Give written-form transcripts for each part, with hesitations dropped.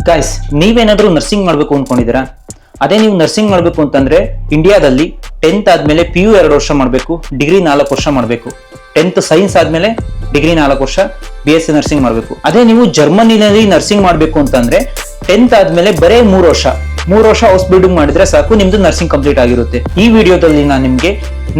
Guys, ನೀವೇನಾದ್ರೂ nursing ಮಾಡಬೇಕು ಅನ್ಕೊಂಡಿದ್ದೀರಾ? ಅದೇ ನೀವು ನರ್ಸಿಂಗ್ ಮಾಡಬೇಕು ಅಂತಂದ್ರೆ ಇಂಡಿಯಾದಲ್ಲಿ 10th ಆದ್ಮೇಲೆ PU 2 ವರ್ಷ ಮಾಡಬೇಕು, ಡಿಗ್ರಿ 4 ವರ್ಷ ಮಾಡಬೇಕು. 10th ಸೈನ್ಸ್ ಆದ್ಮೇಲೆ ಡಿಗ್ರಿ 4 ವರ್ಷ BSc ನರ್ಸಿಂಗ್ ಮಾಡಬೇಕು. ಅದೇ ನೀವು ಜರ್ಮನಿನಲ್ಲಿ ನರ್ಸಿಂಗ್ ಮಾಡಬೇಕು ಅಂತಂದ್ರೆ 10th ಆದ್ಮೇಲೆ ಬರೇ 3 ವರ್ಷ ಹೌಸ್ ಬಿಲ್ಡಿಂಗ್ ಮಾಡಿದ್ರೆ ಸಾಕು, ನಿಮ್ದು ನರ್ಸಿಂಗ್ ಕಂಪ್ಲೀಟ್ ಆಗಿರುತ್ತೆ. ಈ ವಿಡಿಯೋದಲ್ಲಿ ನಾನು ನಿಮ್ಗೆ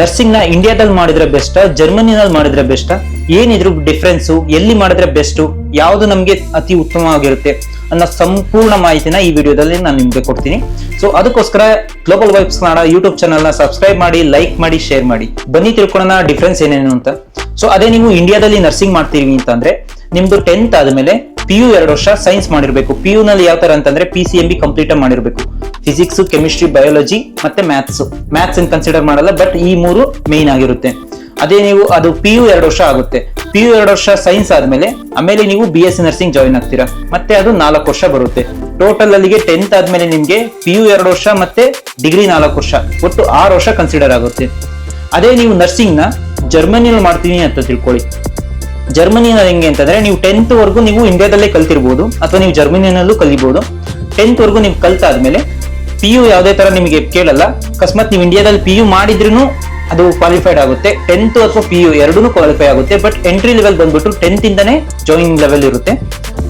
ನರ್ಸಿಂಗ್ ನ ಇಂಡಿಯಾದಲ್ಲಿ ಮಾಡಿದ್ರೆ ಬೆಸ್ಟ್, ಜರ್ಮನಿನಲ್ಲಿ ಮಾಡಿದ್ರೆ ಬೆಸ್ಟ್, ಏನಿದ್ರು ಡಿಫ್ರೆನ್ಸ್, ಎಲ್ಲಿ ಮಾಡಿದ್ರೆ ಬೆಸ್ಟ್, ಯಾವ್ದು ನಮ್ಗೆ ಅತಿ ಉತ್ತಮವಾಗಿರುತ್ತೆ ಅನ್ನೋ ಸಂಪೂರ್ಣ ಮಾಹಿತಿನ ಈ ವಿಡಿಯೋದಲ್ಲಿ ನಾನು ನಿಮ್ಗೆ ಕೊಡ್ತೀನಿ. ಸೊ ಅದಕ್ಕೋಸ್ಕರ global vibes Kannada YouTube channel ನ ಸಬ್ಸ್ಕ್ರೈಬ್ ಮಾಡಿ, ಲೈಕ್ ಮಾಡಿ, ಶೇರ್ ಮಾಡಿ. ಬನ್ನಿ ತಿಳ್ಕೊಳ್ಳೋಣ ಡಿಫ್ರೆನ್ಸ್ ಏನೇನು ಅಂತ. ಸೊ ಅದೇ ನೀವು ಇಂಡಿಯಾದಲ್ಲಿ ನರ್ಸಿಂಗ್ ಮಾಡ್ತೀವಿ ಅಂತಂದ್ರೆ ನಿಮ್ದು 10th ಆದ್ಮೇಲೆ PU 2 ವರ್ಷ ಸೈನ್ಸ್ ಮಾಡಿರ್ಬೇಕು. PU ನಲ್ಲಿ ಯಾವ ತರ ಅಂತಂದ್ರೆ PCMB ಕಂಪ್ಲೀಟ್ ಮಾಡಿರ್ಬೇಕು. ಫಿಸಿಕ್ಸ್, ಕೆಮಿಸ್ಟ್ರಿ, ಬಯಾಲಜಿ ಮತ್ತೆ ಮ್ಯಾಥ್ಸ್ ಅನ್ನು ಕನ್ಸಿಡರ್ ಮಾಡಲ್ಲ, ಬಟ್ ಈ 3 ಮೇನ್ ಆಗಿರುತ್ತೆ. ಅದೇ ನೀವು ಅದು PU 2 ವರ್ಷ ಆಗುತ್ತೆ. PU 2 ವರ್ಷ ಸೈನ್ಸ್ ಆದ್ಮೇಲೆ ನೀವು BSc ನರ್ಸಿಂಗ್ ಜಾಯಿನ್ ಆಗ್ತೀರಾ, ಮತ್ತೆ ಅದು 4 ವರ್ಷ ಬರುತ್ತೆ. ಟೋಟಲ್ ಅಲ್ಲಿಗೆ 10th ಆದ್ಮೇಲೆ ನಿಮ್ಗೆ PU 2 ವರ್ಷ ಮತ್ತೆ ಡಿಗ್ರಿ 4 ವರ್ಷ, ಒಟ್ಟು 6 ವರ್ಷ ಕನ್ಸಿಡರ್ ಆಗುತ್ತೆ. ಅದೇ ನೀವು ನರ್ಸಿಂಗ್ ನ ಜರ್ಮನಿಯಲ್ಲಿ ಮಾಡ್ತೀನಿ ಅಂತ ತಿಳ್ಕೊಳ್ಳಿ. ಜರ್ಮನಿನಲ್ಲಿ ಹೆಂಗೆ ಅಂತಂದ್ರೆ ನೀವು 10th ವರೆಗೂ ನೀವು ಇಂಡಿಯಾದಲ್ಲೇ ಕಲ್ತಿರ್ಬೋದು, ಅಥವಾ ನೀವು ಜರ್ಮನಿನಲ್ಲೂ ಕಲಿಬಹುದು. 10th ವರೆಗೂ ನೀವು ಕಲ್ತಾದ್ಮೇಲೆ PU ಯಾವುದೇ ತರ ನಿಮಗೆ ಕೇಳಲ್ಲ. ಅಕಸ್ಮಾತ್ ನೀವು ಇಂಡಿಯಾದಲ್ಲಿ PU ಮಾಡಿದ್ರೂ ಅದು ಕ್ವಾಲಿಫೈಡ್ ಆಗುತ್ತೆ. 10th ಅಥವಾ PU ಎರಡೂ ಕ್ವಾಲಿಫೈ ಆಗುತ್ತೆ. ಬಟ್ ಎಂಟ್ರಿ ಲೆವೆಲ್ ಬಂದ್ಬಿಟ್ಟು 10th ಇಂದಾನೇ ಜಾಯಿನಿಂಗ್ ಲೆವೆಲ್ ಇರುತ್ತೆ.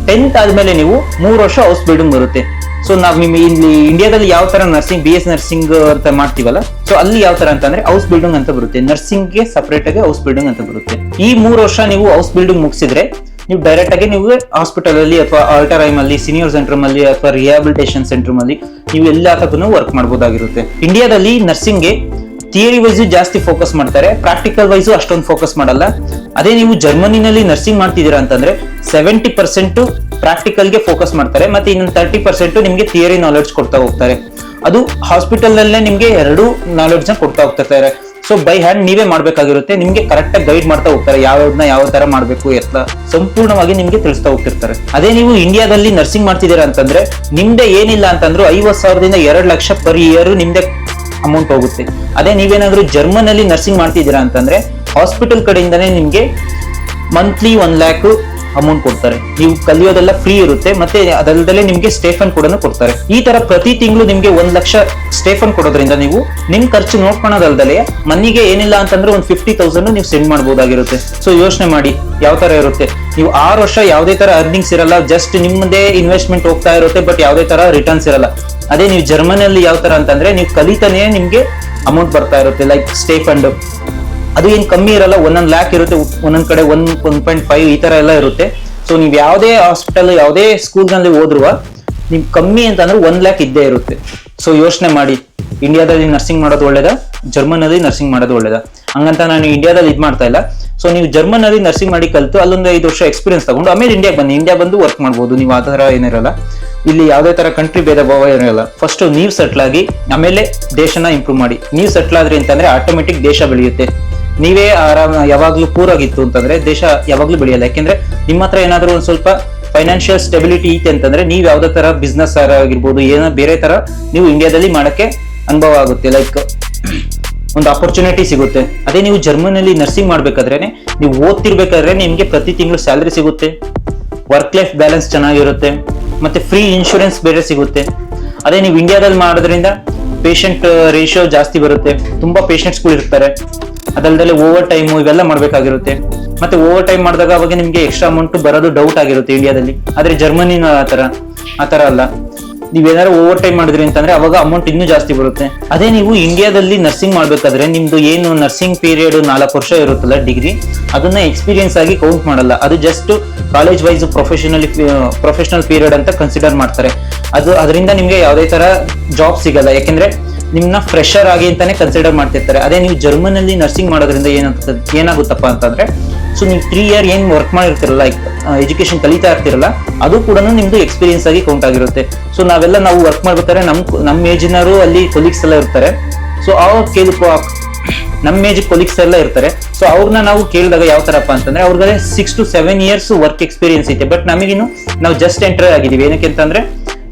10th ಆದ್ಮೇಲೆ ನೀವು 3 ವರ್ಷ ಹೌಸ್ ಬಿಲ್ಡಿಂಗ್ ಬರುತ್ತೆ. ಸೊ ನಾವು ಇಲ್ಲಿ ಇಂಡಿಯಾದಲ್ಲಿ ಯಾವ ತರ ನರ್ಸಿಂಗ್ BS ನರ್ಸಿಂಗ್ ಅಂತ ಮಾಡ್ತೀವಲ್ಲ, ಸೊ ಅಲ್ಲಿ ಯಾವ ತರ ಅಂತಂದ್ರೆ ಹೌಸ್ ಬಿಲ್ಡಿಂಗ್ ಅಂತ ಬರುತ್ತೆ. ನರ್ಸಿಂಗ್ ಗೆ ಸಪರೇಟ್ ಆಗಿ ಹೌಸ್ ಬಿಲ್ಡಿಂಗ್ ಅಂತ ಬರುತ್ತೆ. ಈ 3 ವರ್ಷ ನೀವು ಹೌಸ್ ಬಿಲ್ಡಿಂಗ್ ಮುಗಿಸಿದ್ರೆ ನೀವು ಡೈರೆಕ್ಟ್ ಆಗಿ ನೀವು ಹಾಸ್ಪಿಟಲ್ ಅಲ್ಲಿ ಅಥವಾ ಆಲ್ಟರೈಮ್ ಅಲ್ಲಿ, ಸೀನಿಯರ್ ಸೆಂಟರ್ ಅಲ್ಲಿ ಅಥವಾ ರಿಹಾಬಿಲಿಟೇಷನ್ ಸೆಂಟರ್ ಅಲ್ಲಿ ನೀವು ಎಲ್ಲಾ ತಕ್ಕೂ ವರ್ಕ್ ಮಾಡಬಹುದಾಗಿರುತ್ತೆ. ಇಂಡಿಯಾದಲ್ಲಿ ನರ್ಸಿಂಗ್ ಗೆ ಥಿಯರಿ ವೈಸ್ ಜಾಸ್ತಿ ಫೋಕಸ್ ಮಾಡ್ತಾರೆ, ಪ್ರಾಕ್ಟಿಕಲ್ ವೈಸ್ ಅಷ್ಟೊಂದು ಫೋಕಸ್ ಮಾಡಲ್ಲ. ಅದೇ ನೀವು ಜರ್ಮನಿನಲ್ಲಿ ನರ್ಸಿಂಗ್ ಮಾಡ್ತಿದ್ದೀರಾ ಅಂತಂದ್ರೆ 70% ಪ್ರಾಕ್ಟಿಕಲ್ ಗೆ ಫೋಕಸ್ ಮಾಡ್ತಾರೆ, ಮತ್ತೆ ಇನ್ನೊಂದು 30% ನಿಮ್ಗೆ ಥಿಯರಿ ನಾಲೆಡ್ಜ್ ಕೊಡ್ತಾ ಹೋಗ್ತಾರೆ. ಅದು ಹಾಸ್ಪಿಟಲ್ ನಲ್ಲೇ ನಿಮ್ಗೆ 2 ನಾಲೆಡ್ಜ್ ನ ಕೊಡ್ತಾ ಹೋಗ್ತಾರೆ. ಸೊ ಬೈ ಹ್ಯಾಂಡ್ ನೀವೇ ಮಾಡ್ಬೇಕಾಗಿರುತ್ತೆ. ನಿಮ್ಗೆ ಕರೆಕ್ಟ್ ಆಗಿ ಗೈಡ್ ಮಾಡ್ತಾ ಹೋಗ್ತಾರೆ, ಯಾವ್ದನ್ನ ಯಾವ ತರ ಮಾಡ್ಬೇಕು ಎಲ್ಲ ಸಂಪೂರ್ಣವಾಗಿ ನಿಮ್ಗೆ ತಿಳಿಸ್ತಾ ಹೋಗ್ತಿರ್ತಾರೆ. ಅದೇ ನೀವು ಇಂಡಿಯಾದಲ್ಲಿ ನರ್ಸಿಂಗ್ ಮಾಡ್ತಿದ್ದೀರಾ ಅಂತಂದ್ರೆ ನಿಮ್ದೆ ಏನಿಲ್ಲ ಅಂತಂದ್ರು 50,000ದಿಂದ 2 ಲಕ್ಷ ಪರ್ ಇಯರ್ ನಿಮ್ದೆ ಅಮೌಂಟ್ ಹೋಗುತ್ತೆ. ಅದೇ ನೀವೇನಾದ್ರೂ ಜರ್ಮನಲ್ಲಿ ನರ್ಸಿಂಗ್ ಮಾಡ್ತಿದ್ದೀರಾ ಅಂತಂದ್ರೆ ಹಾಸ್ಪಿಟಲ್ ಕಡೆಯಿಂದಾನೇ ನಿಮ್ಗೆ ಮಂತ್ಲಿ 1 lakh ಅಮೌಂಟ್ ಕೊಡ್ತಾರೆ. ನೀವು ಕಲಿಯೋದೆಲ್ಲ ಫ್ರೀ ಇರುತ್ತೆ, ಮತ್ತೆ ಅದಲ್ಲದೆ ನಿಮ್ಗೆ ಸ್ಟೇಫನ್ ಕೂಡ ಕೊಡ್ತಾರೆ. ಈ ತರ ಪ್ರತಿ ತಿಂಗಳು ನಿಮ್ಗೆ 1 ಲಕ್ಷ ಸ್ಟೇಫನ್ ಕೊಡೋದ್ರಿಂದ ನೀವು ನಿಮ್ ಖರ್ಚು ನೋಡ್ಕೊಳೋದಲ್ದಲೆ ಮನಿಗೆ ಏನಿಲ್ಲ ಅಂತಂದ್ರೆ ಒಂದು 50,000 ನೀವು ಸೆಂಡ್ ಮಾಡಬಹುದಾಗಿರುತ್ತೆ. ಸೊ ಯೋಚನೆ ಮಾಡಿ ಯಾವ ತರ ಇರುತ್ತೆ. ನೀವು 6 ವರ್ಷ ಯಾವುದೇ ತರ ಅರ್ನಿಂಗ್ಸ್ ಇರಲ್ಲ, ಜಸ್ಟ್ ನಿಮ್ಮದೇ ಇನ್ವೆಸ್ಟ್ಮೆಂಟ್ ಹೋಗ್ತಾ ಇರುತ್ತೆ, ಬಟ್ ಯಾವುದೇ ತರ ರಿಟರ್ನ್ಸ್ ಇರಲ್ಲ. ಅದೇ ನೀವು ಜರ್ಮನಿಯಲ್ಲಿ ಯಾವ ತರ ಅಂತಂದ್ರೆ ನೀವು ಕಲಿತಾನೆ ನಿಮ್ಗೆ ಅಮೌಂಟ್ ಬರ್ತಾ ಇರುತ್ತೆ, ಲೈಕ್ ಸ್ಟೇ ಫಂಡ್. ಅದು ಏನ್ ಕಮ್ಮಿ ಇರಲ್ಲ, 1 lakh ಇರುತ್ತೆ, ಒಂದೊಂದ್ ಕಡೆ 1.5 ಈ ತರ ಎಲ್ಲ ಇರುತ್ತೆ. ಸೊ ನೀವು ಯಾವುದೇ ಹಾಸ್ಪಿಟಲ್, ಯಾವುದೇ ಸ್ಕೂಲ್ ನಲ್ಲಿ ಹೋದ್ರು ನಿಮ್ ಕಮ್ಮಿ ಅಂತಂದ್ರೆ 1 lakh ಇದ್ದೇ ಇರುತ್ತೆ. ಸೊ ಯೋಚನೆ ಮಾಡಿ, ಇಂಡಿಯಾದಲ್ಲಿ ನರ್ಸಿಂಗ್ ಮಾಡೋದು ಒಳ್ಳೇದಾ, ಜರ್ಮನಿಯಲ್ಲಿ ನರ್ಸಿಂಗ್ ಮಾಡೋದು ಒಳ್ಳೇದಾ? ಹಂಗಂತ ನಾನು ಇಂಡಿಯಾದಲ್ಲಿ ಇದ್ ಮಾಡ್ತಾ ಇಲ್ಲ. ಸೊ ನೀವು ಜರ್ಮನಿಯಲ್ಲಿ ನರ್ಸಿಂಗ್ ಮಾಡಿ ಕಲ್ತು ಅಲ್ಲೊಂದು 5 ವರ್ಷ ಎಕ್ಸ್ಪೀರಿಯನ್ಸ್ ತಗೊಂಡು ಆಮೇಲೆ ಇಂಡಿಯಾ ಬಂದು ವರ್ಕ್ ಮಾಡ್ಬೋದು. ನೀವು ಆ ತರ ಏನಿರಲ್ಲ, ಇಲ್ಲಿ ಯಾವುದೇ ತರ ಕಂಟ್ರಿ ಭೇದ ಭಾವ ಇರಲ್ಲ. ಫಸ್ಟ್ ನೀವು ಸೆಟ್ಲ್ ಆಗಿ ಆಮೇಲೆ ದೇಶನ ಇಂಪ್ರೂವ್ ಮಾಡಿ. ನೀವು ಸೆಟ್ಲ್ ಆದ್ರಿ ಅಂತಂದ್ರೆ ಆಟೋಮೆಟಿಕ್ ದೇಶ ಬೆಳೆಯುತ್ತೆ. ನೀವೇ ಯಾವಾಗ್ಲೂ ಪೂರಾಗಿತ್ತು ಅಂತಂದ್ರೆ ದೇಶ ಯಾವಾಗ್ಲೂ ಬೆಳೆಯಲ್ಲ. ಯಾಕೆಂದ್ರೆ ನಿಮ್ಮ ಹತ್ರ ಏನಾದ್ರೂ ಒಂದ್ ಸ್ವಲ್ಪ ಫೈನಾನ್ಷಿಯಲ್ ಸ್ಟೆಬಿಲಿಟಿ ಐತೆ ಅಂತಂದ್ರೆ ನೀವು ಯಾವ್ದೇ ತರ ಬಿಸ್ನೆಸ್ ಆಗಿರ್ಬೋದು, ಏನೋ ಬೇರೆ ತರ ನೀವು ಇಂಡಿಯಾದಲ್ಲಿ ಮಾಡಕ್ಕೆ ಅನುಭವ ಆಗುತ್ತೆ, ಲೈಕ್ ಒಂದು ಅಪರ್ಚುನಿಟಿ ಸಿಗುತ್ತೆ. ಅದೇ ನೀವು ಜರ್ಮನಿಯಲ್ಲಿ ನರ್ಸಿಂಗ್ ಮಾಡ್ಬೇಕಾದ್ರೆ, ನೀವು ಓದ್ತಿರ್ಬೇಕಾದ್ರೆ ನಿಮ್ಗೆ ಪ್ರತಿ ತಿಂಗಳು ಸ್ಯಾಲರಿ ಸಿಗುತ್ತೆ, ವರ್ಕ್ ಲೈಫ್ ಬ್ಯಾಲೆನ್ಸ್ ಚೆನ್ನಾಗಿರುತ್ತೆ, ಮತ್ತೆ ಫ್ರೀ ಇನ್ಶೂರೆನ್ಸ್ ಬೇರೆ ಸಿಗುತ್ತೆ. ಅದೇ ನೀವು ಇಂಡಿಯಾದಲ್ಲಿ ಮಾಡೋದ್ರಿಂದ ಪೇಷಂಟ್ ರೇಷಿಯೋ ಜಾಸ್ತಿ ಬರುತ್ತೆ, ತುಂಬಾ ಪೇಷಂಟ್ಸ್ಗಳು ಇರ್ತಾರೆ. ಅದಲ್ಲದೆ ಓವರ್ ಟೈಮ್ ಇವೆಲ್ಲ ಮಾಡ್ಬೇಕಾಗಿರುತ್ತೆ. ಮತ್ತೆ ಓವರ್ ಟೈಮ್ ಮಾಡಿದಾಗ ಅವಾಗ ನಿಮ್ಗೆ ಎಕ್ಸ್ಟ್ರಾ ಅಮೌಂಟ್ ಬರೋದು ಡೌಟ್ ಆಗಿರುತ್ತೆ ಇಂಡಿಯಾದಲ್ಲಿ. ಆದ್ರೆ ಜರ್ಮನಿನ ಆತರ ಅಲ್ಲ. ನೀವೇನಾದ್ರು ಓವರ್ ಟೈಮ್ ಮಾಡಿದ್ರಿ ಅಂತಂದ್ರೆ ಅವಾಗ ಅಮೌಂಟ್ ಇನ್ನೂ ಜಾಸ್ತಿ ಬರುತ್ತೆ. ಅದೇ ನೀವು ಇಂಡಿಯಾದಲ್ಲಿ ನರ್ಸಿಂಗ್ ಮಾಡ್ಬೇಕಾದ್ರೆ ನಿಮ್ದು ಏನು ನರ್ಸಿಂಗ್ ಪೀರಿಯಡ್ 4 ವರ್ಷ ಇರುತ್ತಲ್ಲ ಡಿಗ್ರಿ, ಅದನ್ನ ಎಕ್ಸ್ಪೀರಿಯನ್ಸ್ ಆಗಿ ಕೌಂಟ್ ಮಾಡಲ್ಲ. ಅದು just college wise professional period ಅಂತ ಕನ್ಸಿಡರ್ ಮಾಡ್ತಾರೆ. ಅದರಿಂದ ನಿಮ್ಗೆ ಯಾವುದೇ ತರ ಜಾಬ್ ಸಿಗಲ್ಲ, ಯಾಕೆಂದ್ರೆ ನಿಮ್ನ ಫ್ರೆಶರ್ ಆಗಿ ಅಂತಾನೆ ಕನ್ಸಿಡರ್ ಮಾಡ್ತಿರ್ತಾರೆ. ಅದೇ ನೀವು ಜರ್ಮನಿಯಲ್ಲಿ ನರ್ಸಿಂಗ್ ಮಾಡೋದ್ರಿಂದ ಏನಾಗುತ್ತಪ್ಪ ಅಂತಂದ್ರೆ, ಸೊ ನೀವು 3 year ಏನ್ ವರ್ಕ್ ಮಾಡಿರ್ತಿರಲ್ಲ, ಲೈಕ್ ಎಜುಕೇಶನ್ ಕಲಿತಾ ಇರ್ತಿರಲ್ಲ, ಅದು ಕೂಡ ನಿಮ್ದು ಎಕ್ಸ್ಪೀರಿಯನ್ಸ್ ಆಗಿ ಕೌಂಟ್ ಆಗಿರುತ್ತೆ. ಸೊ ನಾವು ವರ್ಕ್ ಮಾಡ್ಬೇಕಾದ್ರೆ ನಮ್ಮ ಏಜಿನರು ಅಲ್ಲಿ ಕೊಲೀಗ್ಸ್ ಎಲ್ಲ ಇರ್ತಾರೆ. ಸೊ ನಮ್ಮ ಏಜ್ ಕೊಲೀಗ್ಸ್ ಎಲ್ಲ ಇರ್ತಾರೆ. ಸೊ ಅವ್ರನ್ನ ನಾವು ಕೇಳಿದಾಗ ಯಾವ ತರಪ್ಪ ಅಂತಂದ್ರೆ ಅವ್ರಿಗೆ 6 to 7 years ವರ್ಕ್ ಎಕ್ಸ್ಪೀರಿಯನ್ಸ್ ಐತೆ. ಬಟ್ ನಮಗಿನ್ನು ನಾವು ಜಸ್ಟ್ ಎಂಟರ್ ಆಗಿದೀವಿ. ಏನಕ್ಕೆ ಅಂತಂದ್ರೆ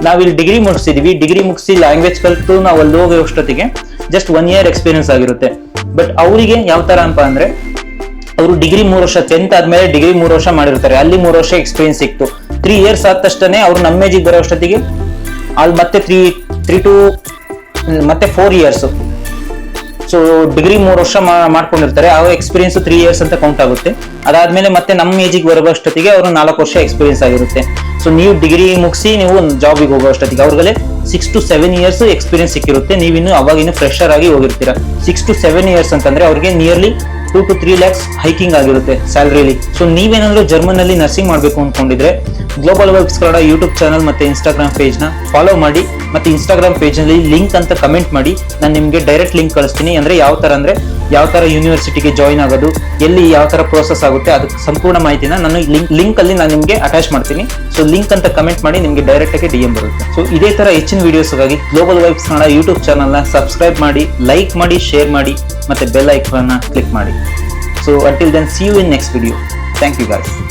ನಾವಿಲ್ಲಿ ಡಿಗ್ರಿ ಮುಗಿಸಿ ಲ್ಯಾಂಗ್ವೇಜ್ ಕಲಿತು ನಾವು ಅಲ್ಲಿ ಹೋಗೋಷ್ಟೊತ್ತಿಗೆ ಜಸ್ಟ್ 1 year ಎಕ್ಸ್ಪೀರಿಯನ್ಸ್ ಆಗಿರುತ್ತೆ. ಬಟ್ ಅವರಿಗೆ ಯಾವ ತರ ಅಂತ ಅಂದ್ರೆ ಅವರು ಡಿಗ್ರಿ 3 ವರ್ಷ 10th ಆದ್ಮೇಲೆ ಡಿಗ್ರಿ 3 ವರ್ಷ ಮಾಡಿರ್ತಾರೆ, ಅಲ್ಲಿ 3 ವರ್ಷ ಎಕ್ಸ್ಪೀರಿಯನ್ಸ್ ಸಿಕ್ತು. 3 years ಆದ ತಕ್ಷಣ ಅವ್ರು ನಮ್ಮ ಏಜಿಗೆ ಬರೋ ಅಷ್ಟೊತ್ತಿಗೆ ಅಲ್ಲಿ ಮತ್ತೆ 3 to ಮತ್ತೆ 4 years. ಸೊ ಡಿಗ್ರಿ 3 ವರ್ಷ ಮಾಡ್ಕೊಂಡಿರ್ತಾರೆ, ಅವ್ರ ಎಕ್ಸ್ಪೀರಿಯನ್ಸ್ 3 years ಅಂತ ಕೌಂಟ್ ಆಗುತ್ತೆ. ಅದಾದ್ಮೇಲೆ ಮತ್ತೆ ನಮ್ಮ ಏಜಿಗೆ ಬರೋಷ್ಟೊತ್ತಿಗೆ ಅವರು 4 ವರ್ಷ ಎಕ್ಸ್ಪೀರಿಯನ್ಸ್ ಆಗಿರುತ್ತೆ. ಸೊ ನೀವು ಡಿಗ್ರಿ ಮುಗಿಸಿ ನೀವು ಜಾಬಿಗೆ ಹೋಗೋ ಅಷ್ಟೊತ್ತಿಗೆ ಅವ್ರಿಗೆ 6 to 7 years ಎಕ್ಸ್ಪೀರಿಯನ್ಸ್ ಸಿಕ್ಕಿರುತ್ತೆ. ನೀವಿನ್ನು ಅವಾಗಿನ್ನು ಫ್ರೆಶರ್ ಆಗಿ ಹೋಗಿರ್ತೀರಾ. 6 to 7 years ಅಂತಂದ್ರೆ ಅವ್ರಿಗೆ ನಿಯರ್ಲಿ 2 to 3 lakhs ಹೈಕಿಂಗ್ ಆಗಿರುತ್ತೆ ಸ್ಯಾಲರಿಲಿ. ಸೊ ನೀವೇನಾದ್ರೂ ಜರ್ಮನ್ ಅಲ್ಲಿ ನರ್ಸಿಂಗ್ ಮಾಡಬೇಕು ಅನ್ಕೊಂಡಿದ್ರೆ global vibes Kannada YouTube channel ಮತ್ತೆ ಇನ್ಸ್ಟಾಗ್ರಾಮ್ ಪೇಜ್ ನ ಫಾಲೋ ಮಾಡಿ. ಮತ್ತೆ ಇನ್ಸ್ಟಾಗ್ರಾಮ್ ಪೇಜ್ ನಲ್ಲಿ ಲಿಂಕ್ ಅಂತ ಕಮೆಂಟ್ ಮಾಡಿ, ನಾನು ನಿಮ್ಗೆ ಡೈರೆಕ್ಟ್ ಲಿಂಕ್ ಕಳಿಸ್ತೀನಿ. ಅಂದ್ರೆ ಯಾವ ತರ ಯೂನಿವರ್ಸಿಟಿಗೆ ಜಾಯಿನ್ ಆಗೋದು, ಎಲ್ಲಿ ಯಾವ ತರ ಪ್ರೋಸೆಸ್ ಆಗುತ್ತೆ ಅದಕ್ಕೆ ಸಂಪೂರ್ಣ ಮಾಹಿತಿನ ನಾನು ಲಿಂಕ್ ಅಲ್ಲಿ ನಾನು ನಿಮ್ಗೆ ಅಟ್ಯಾಚ್ ಮಾಡ್ತೀನಿ. ಸೊ ಲಿಂಕ್ ಅಂತ ಕಮೆಂಟ್ ಮಾಡಿ, ನಿಮ್ಗೆ ಡೈರೆಕ್ಟ್ ಆಗಿ DM ಬರುತ್ತೆ. ಸೊ ಇದೇ ತರ ಹೆಚ್ಚಿನ ವಿಡಿಯೋಸ್ಗಾಗಿ global vibes Kannada YouTube channel ನ ಸಬ್ಸ್ಕ್ರೈಬ್ ಮಾಡಿ, ಲೈಕ್ ಮಾಡಿ, ಶೇರ್ ಮಾಡಿ, ಮತ್ತೆ ಬೆಲ್ ಐಕಾನ್ ಕ್ಲಿಕ್ ಮಾಡಿ. So until then, see you in next video. Thank you guys.